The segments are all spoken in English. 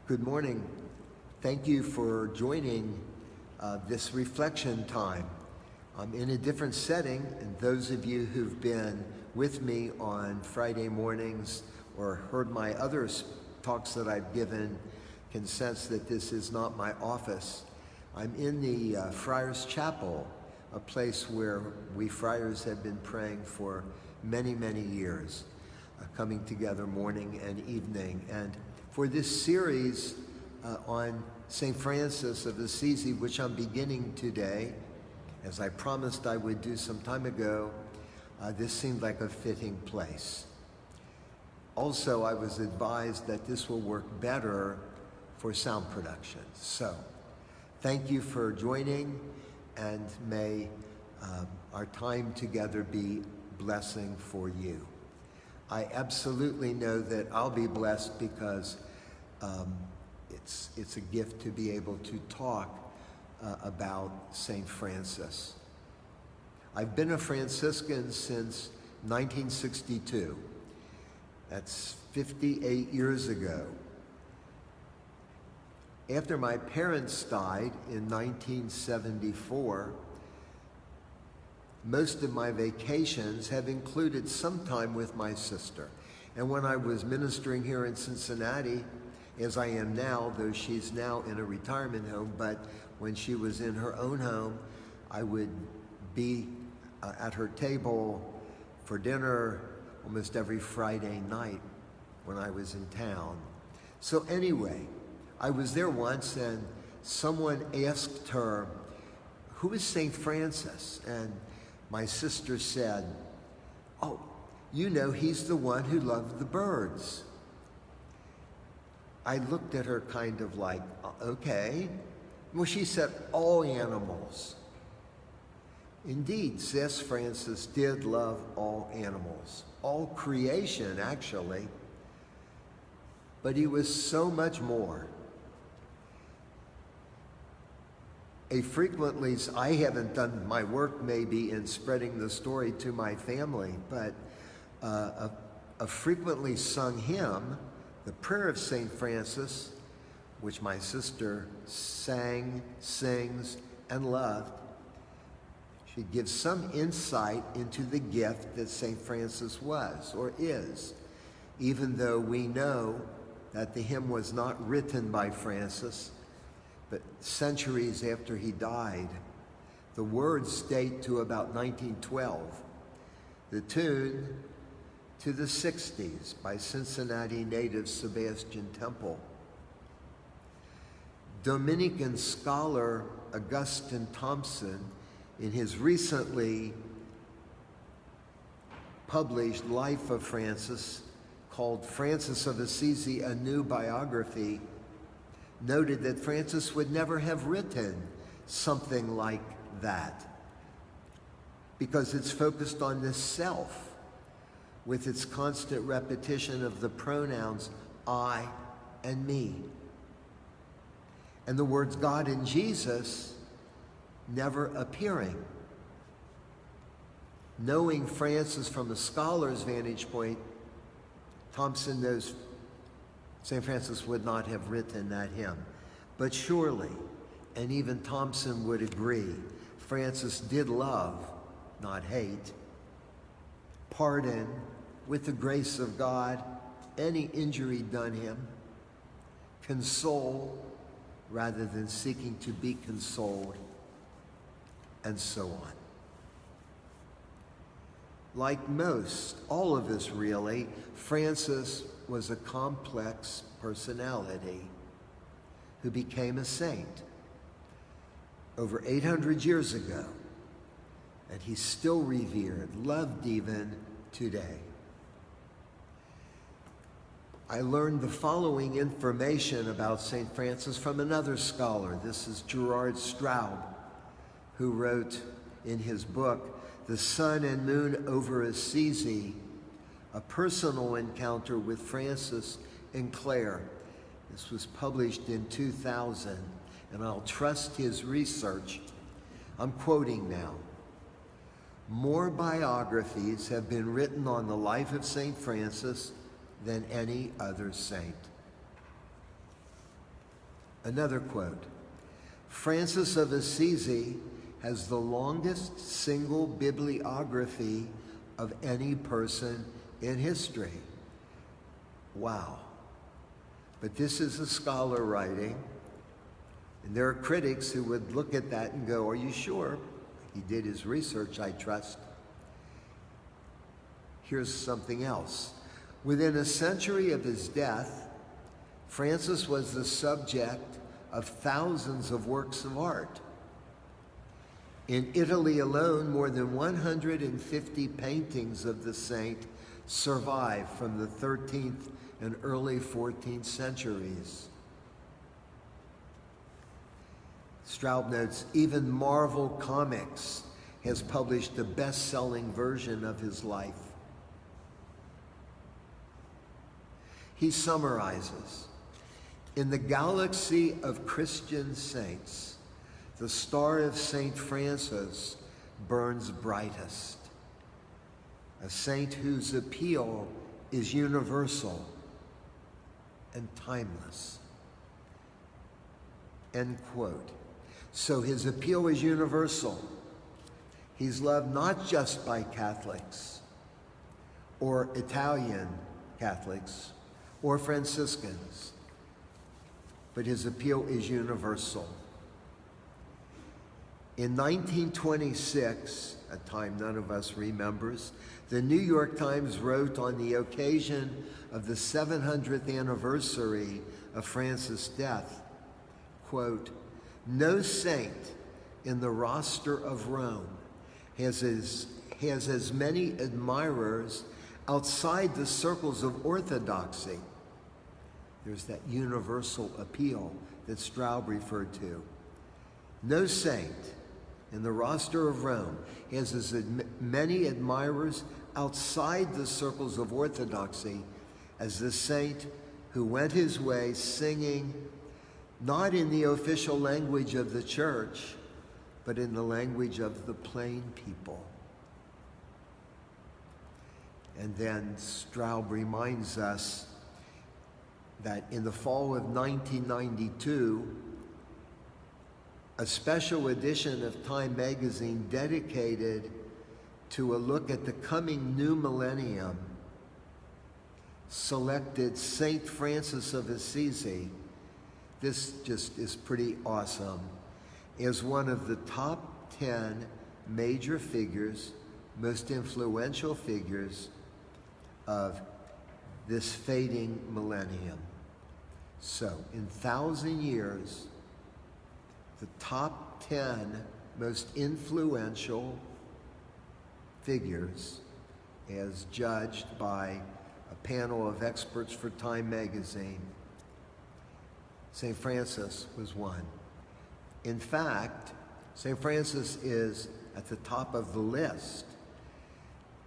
Good morning. Thank you for joining this reflection time. I'm in a different setting, and those of you who've been with me on Friday mornings or heard my other talks that I've given can sense that this is not my office. I'm in the Friars Chapel, a place where we friars have been praying for many, many years, coming together morning and evening. And for this series on St. Francis of Assisi, which I'm beginning today, as I promised I would do some time ago, this seemed like a fitting place. Also, I was advised that this will work better for sound production. So, thank you for joining, and may our time together be blessing for you. I absolutely know that I'll be blessed because it's a gift to be able to talk about St. Francis. I've been a Franciscan since 1962. That's 58 years ago. After my parents died in 1974, most of my vacations have included some time with my sister. And when I was ministering here in Cincinnati, as I am now, though she's now in a retirement home, but when she was in her own home, I would be at her table for dinner almost every Friday night when I was in town. So anyway, I was there once and someone asked her, "Who is St. Francis?" And my sister said, "Oh, you know, he's the one who loved the birds." I looked at her kind of like, okay. Well, she said, all animals. Indeed, St. Francis did love all animals, all creation, actually. But he was so much more. I haven't done my work maybe in spreading the story to my family, but a frequently sung hymn, the Prayer of St. Francis, which my sister sang, sings, and loved, she gives some insight into the gift that St. Francis was or is, even though we know that the hymn was not written by Francis, but centuries after he died. The words date to about 1912. The tune to the 60s by Cincinnati native Sebastian Temple. Dominican scholar Augustine Thompson, in his recently published Life of Francis, called Francis of Assisi, A New Biography, noted that Francis would never have written something like that because it's focused on this self with its constant repetition of the pronouns I and me. And the words God and Jesus never appearing. Knowing Francis from a scholar's vantage point, Thompson knows St. Francis would not have written that hymn. But surely, and even Thompson would agree, Francis did love, not hate, pardon with the grace of God any injury done him, console rather than seeking to be consoled, and so on. Like all of us really, Francis was a complex personality who became a saint over 800 years ago, and he's still revered, loved even today. I learned the following information about St. Francis from another scholar. This is Gerard Straub, who wrote in his book, The Sun and Moon over Assisi, a personal encounter with Francis and Clare. This was published in 2000, and I'll trust his research. I'm quoting now. More biographies have been written on the life of St. Francis than any other saint. Another quote, Francis of Assisi has the longest single bibliography of any person in history. Wow. But this is a scholar writing, and there are critics who would look at that and go, are you sure? He did his research, I trust. Here's something else. Within a century of his death, Francis was the subject of thousands of works of art. In Italy alone, more than 150 paintings of the saint survive from the 13th and early 14th centuries. Straub notes, even Marvel Comics has published a best-selling version of his life. He summarizes, in the galaxy of Christian saints, the star of St. Francis burns brightest, a saint whose appeal is universal and timeless. End quote. So his appeal is universal. He's loved not just by Catholics or Italian Catholics or Franciscans, but his appeal is universal. In 1926, a time none of us remembers, the New York Times wrote on the occasion of the 700th anniversary of Francis' death, quote, no saint in the roster of Rome has as many admirers outside the circles of orthodoxy. There's that universal appeal that Straub referred to. No saint in the roster of Rome has as many admirers outside the circles of orthodoxy as the saint who went his way singing not in the official language of the church, but in the language of the plain people. And then Straub reminds us that in the fall of 1992, a special edition of Time magazine dedicated to a look at the coming new millennium selected St. Francis of Assisi, this just is pretty awesome, as one of the top 10 major figures, most influential figures of this fading millennium. So, in 1,000 years, the top 10 most influential figures, as judged by a panel of experts for Time magazine, St. Francis was one. In fact, St. Francis is at the top of the list.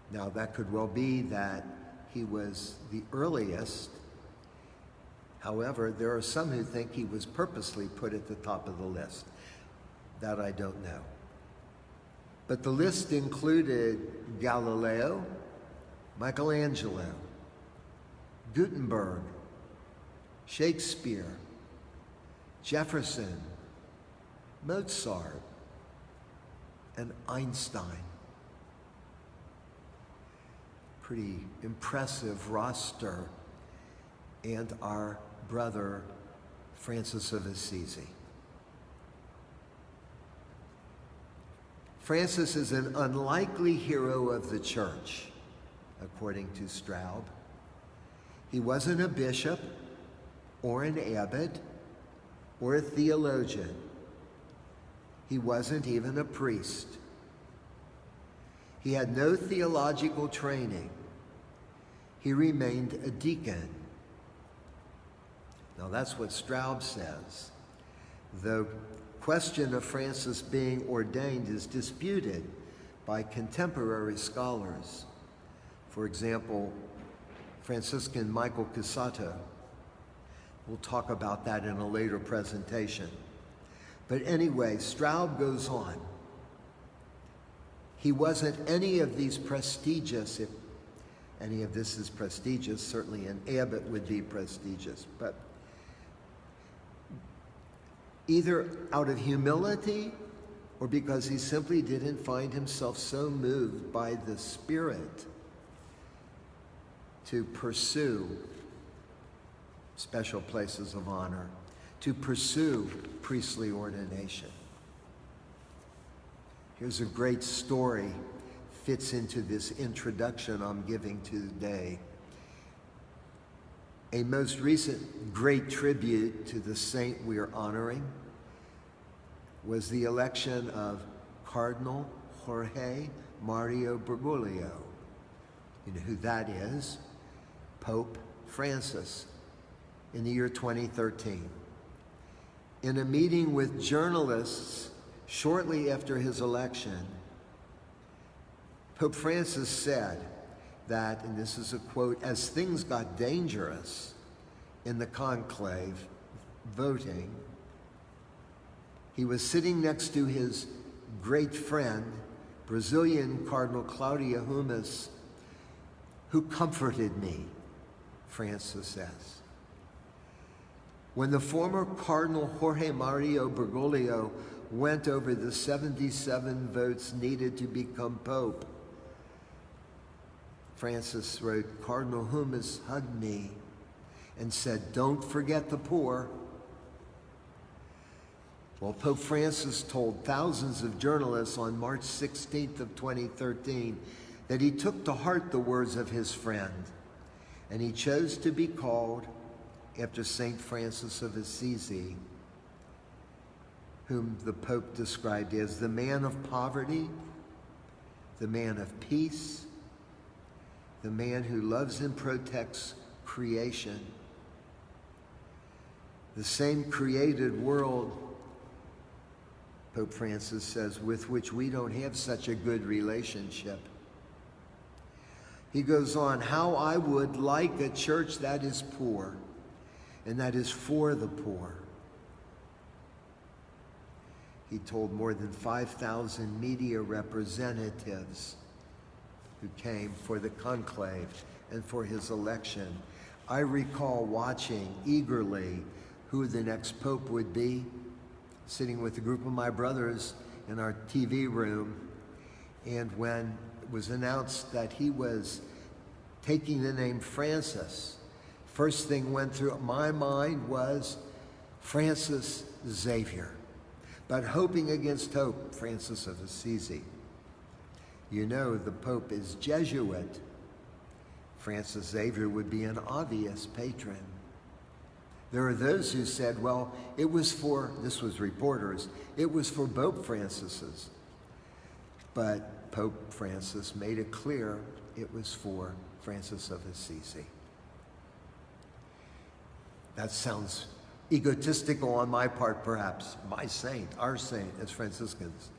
Now, that could well be that he was the earliest. However, there are some who think he was purposely put at the top of the list. That I don't know. But the list included Galileo, Michelangelo, Gutenberg, Shakespeare, Jefferson, Mozart, and Einstein. Pretty impressive roster. And our brother, Francis of Assisi. Francis is an unlikely hero of the church, according to Straub. He wasn't a bishop or an abbot or a theologian. He wasn't even a priest. He had no theological training. He remained a deacon. Now that's what Straub says. The question of Francis being ordained is disputed by contemporary scholars. For example, Franciscan Michael Casato. We'll talk about that in a later presentation. But anyway, Straub goes on. He wasn't any of these prestigious, if any of this is prestigious, certainly an abbot would be prestigious, but either out of humility or because he simply didn't find himself so moved by the Spirit to pursue special places of honor, to pursue priestly ordination. Here's a great story, fits into this introduction I'm giving today. A most recent great tribute to the saint we are honoring was the election of Cardinal Jorge Mario Bergoglio. You know who that is? Pope Francis, in the year 2013. In a meeting with journalists shortly after his election, Pope Francis said that, and this is a quote, as things got dangerous in the conclave voting, he was sitting next to his great friend, Brazilian Cardinal Claudia Humas, who comforted me, Francis says. When the former Cardinal Jorge Mario Bergoglio went over the 77 votes needed to become Pope, Francis wrote, Cardinal Humas hugged me and said, don't forget the poor. Well, Pope Francis told thousands of journalists on March 16th of 2013 that he took to heart the words of his friend, and he chose to be called after St. Francis of Assisi, whom the Pope described as the man of poverty, the man of peace, the man who loves and protects creation, the same created world, Pope Francis says, with which we don't have such a good relationship. He goes on, how I would like a church that is poor and that is for the poor. He told more than 5,000 media representatives who came for the conclave and for his election. I recall watching eagerly who the next pope would be, sitting with a group of my brothers in our TV room, and when it was announced that he was taking the name Francis, first thing went through my mind was Francis Xavier, but hoping against hope, Francis of Assisi. You know, the Pope is Jesuit. Francis Xavier would be an obvious patron. There are those who said, well, it was for, this was reporters, it was for Pope Francis's. But Pope Francis made it clear it was for Francis of Assisi. That sounds egotistical on my part, perhaps. My saint, our saint as Franciscans.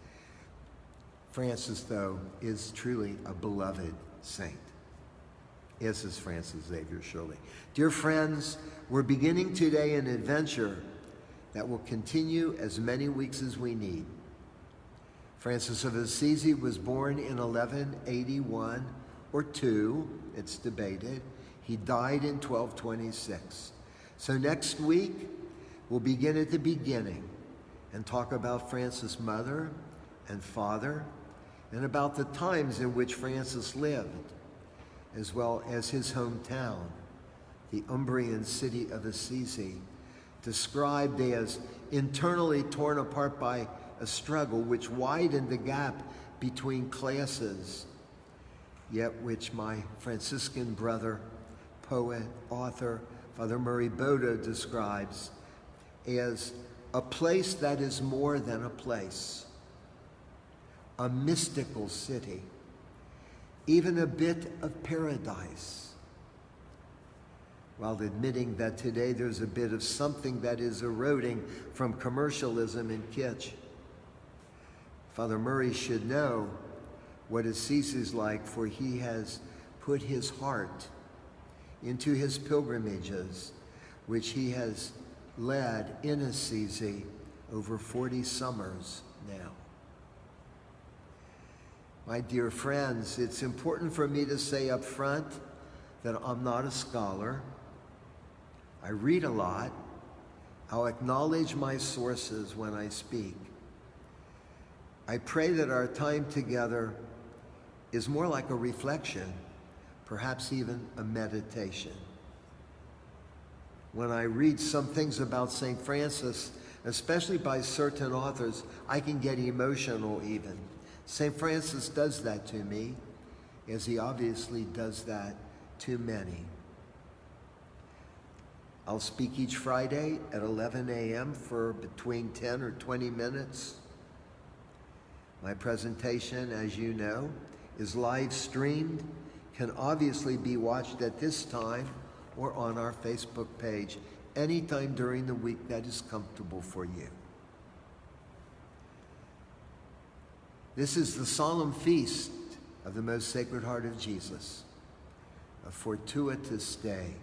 Francis, though, is truly a beloved saint, as is Francis Xavier, surely. Dear friends, we're beginning today an adventure that will continue as many weeks as we need. Francis of Assisi was born in 1181 or 2, it's debated. He died in 1226. So next week, we'll begin at the beginning and talk about Francis' mother and father, and about the times in which Francis lived, as well as his hometown, the Umbrian city of Assisi, described as internally torn apart by a struggle which widened the gap between classes, yet which my Franciscan brother, poet, author, Father Murray Bodo describes as a place that is more than a place, a mystical city, even a bit of paradise, while admitting that today there's a bit of something that is eroding from commercialism and kitsch. Father Murray should know what Assisi is like, for he has put his heart into his pilgrimages, which he has led in Assisi over 40 summers now. My dear friends, it's important for me to say up front that I'm not a scholar. I read a lot. I'll acknowledge my sources when I speak. I pray that our time together is more like a reflection, perhaps even a meditation. When I read some things about St. Francis, especially by certain authors, I can get emotional even. St. Francis does that to me, as he obviously does that to many. I'll speak each Friday at 11 a.m. for between 10 or 20 minutes. My presentation, as you know, is live streamed, can obviously be watched at this time or on our Facebook page anytime during the week that is comfortable for you. This is the solemn feast of the Most Sacred Heart of Jesus, a fortuitous day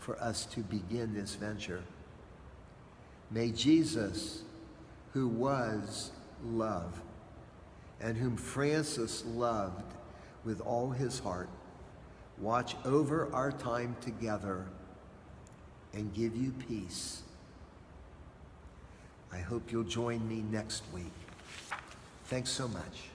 for us to begin this venture. May Jesus, who was love, and whom Francis loved with all his heart, watch over our time together and give you peace. I hope you'll join me next week. Thanks so much.